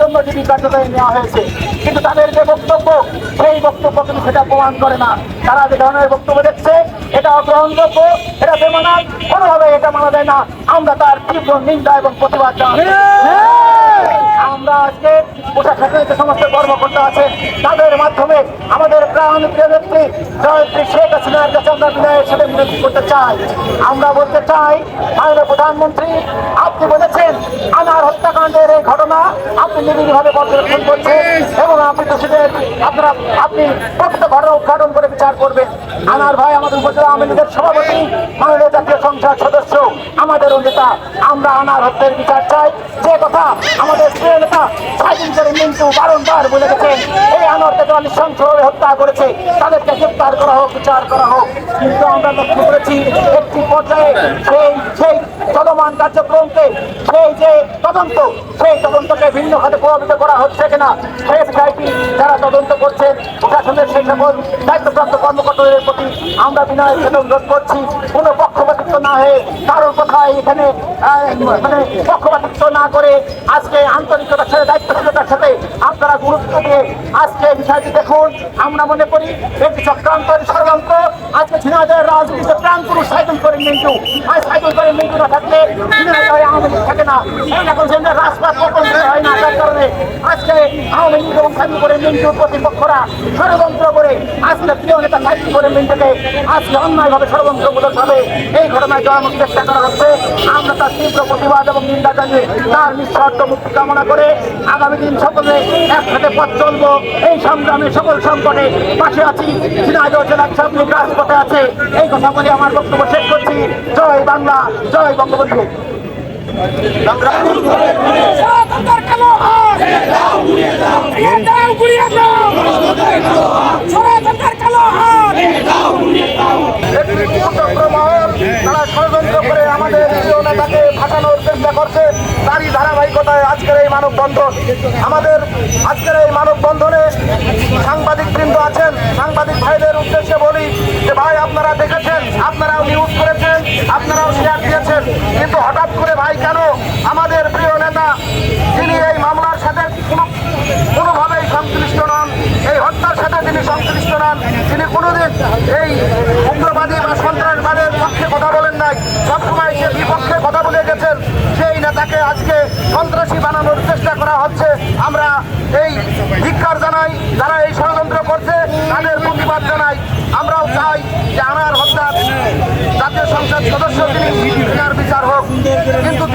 জন্য ডিবি কার্যালয়ে নেওয়া হয়েছে, কিন্তু তাদের যে বক্তব্য সেই বক্তব্য কিন্তু সেটা প্রমাণ করে না। তারা যে ধরনের বক্তব্য দিচ্ছে এটা অগ্রহণযোগ্য, এটা বেমানান, কোনোভাবে এটা মানা যায় না। আমরা তার তীব্র নিন্দা এবং প্রতিবাদ জানাই। আমরা আজকে প্রশাসনের যে সমস্ত কর্মকর্তা আছে তাদের মাধ্যমে আমাদের প্রাণ প্রিয় নেত্রী জয়ত্রী শেখ হাসিনার কাছে আমরা বিনয়ের সাথে বিনতি করতে চাই। আমরা বলতে চাই, মাননীয় প্রধানমন্ত্রী, আপনি বলেছেন আনার হত্যাকাণ্ডের এই ঘটনা আপনি নিবিড়ভাবে পর্যবেক্ষণ করছেন এবং আপনি দোষীদের আপনি প্রকৃত ঘটনা উদ্ঘাটন করে বিচার করবেন। আনার ভাই আমাদের উপজেলা আওয়ামী লীগের সভাপতি, মাননীয় জাতীয় সংসদ সদস্য, আমাদেরও নেতা। আমরা আনার হত্যার বিচার চাই। যে কথা আমাদের প্রিয় নেতা সাইদিন করে মিন্টু বারংবার বলে গেছেন, এই আনোয়ারকে যারা নৃশংসভাবে হত্যা করেছে তাদেরকে গ্রেপ্তার করা হোক, বিচার করা হোক। কিন্তু আমরা লক্ষ্য করেছি একটি পর্যায়ে সেই চলমান কার্যক্রমকে, সেই তদন্তকে ভিন্ন খাতে প্রভাবিত করা হচ্ছে কিনা, সেই বিষয়টি যারা তদন্ত করছেন প্রশাসনের সেই সকল দায়িত্বপ্রাপ্ত কর্মকর্তাদের প্রতি আমরা বিনয়ের সাথে অনুরোধ করছি, কোনো পক্ষপাতিত্ব না হয়ে কারোর কথায় এখানে পক্ষপাতিত্ব না করে আজকে আন্তরিকতার সাথে দায়িত্বশীলতার সাথে আপনারা গুরুত্ব দিয়ে আজকে বিষয়টি দেখুন। আমরা মনে করি একটি চক্রান্ত ষড়যন্ত্র। আজকে ঝিনাইদহের রাজনীতিতে প্রাণ পুরুষ সাইকেল করে মিন্টু, আর সাইকেল করে মিন্টু না থাকলে ঝিনাইদহে আওয়ামী লীগ থাকে না। এখন সেখানে রাজপথ পতন হয় না, তার কারণে আজকে আওয়ামী লীগ এবং সাইকেল করে মিন্টুর প্রতিপক্ষরা ষড়যন্ত্র করে আজকে প্রিয় নেতা সাইকেল করে মিন্টুকে আজকে অন্যায়ভাবে ষড়যন্ত্রমূলকভাবে এই ঘটনায় জড়ানোর চেষ্টা করা হচ্ছে। আমরা তার তীব্র প্রতিবাদ এবং নিন্দা জানিয়ে তার নিঃস্বার্থ মুক্তি কামনা করে আগামী দিন সকলে একসাথে পথ চলবো। এই সংগ্রামে সকল সংকটে পাশে আছি। ঝিনাইদহ জেলার সামনে রাজপথে আছে। এই কথা বলে আমার বক্তব্য শেষ করছি। জয় বাংলা, জয় বঙ্গবন্ধু। তারা ষড়যন্ত্র করে আমাদের প্রিয় নেতাকে ফাঁসানোর চেষ্টা করছে। তারই ধারাবাহিকতায় আজকের এই মানববন্ধন। আমাদের আজকের এই মানববন্ধনে সাংবাদিক বৃন্দ আছেন। সাংবাদিক ভাইদের উদ্দেশ্যে বলি যে ভাই, আপনারা দেখেছেন, আপনারাও নিউজ করেছেন, আপনারাও শেয়ার দিয়েছেন, কিন্তু হঠাৎ করে ভাই কেন আমাদের প্রিয় নেতা, যিনি এই মামলার সাথে কোনোভাবেই সংশ্লিষ্ট নন, এই হত্যার সাথে তিনি সংশ্লিষ্ট নন, তিনি কোনোদিন এই উগ্রবাদী বা সন্ত্রাসবাদের পক্ষে কথা বলেন নাই, সবসময় সে বিপক্ষে কথা বলে গেছেন, সেই নেতাকে আজকে সন্ত্রাসী বানানোর চেষ্টা করা হচ্ছে। আমরা এই ধিক্কার জানাই, যারা এই ষড়যন্ত্র করছে তাদের প্রতিবাদ জানাই। আমরাও চাই যে আনার হত্যার জাতীয় সংসদ সদস্য তিনি বিচার হোক, কিন্তু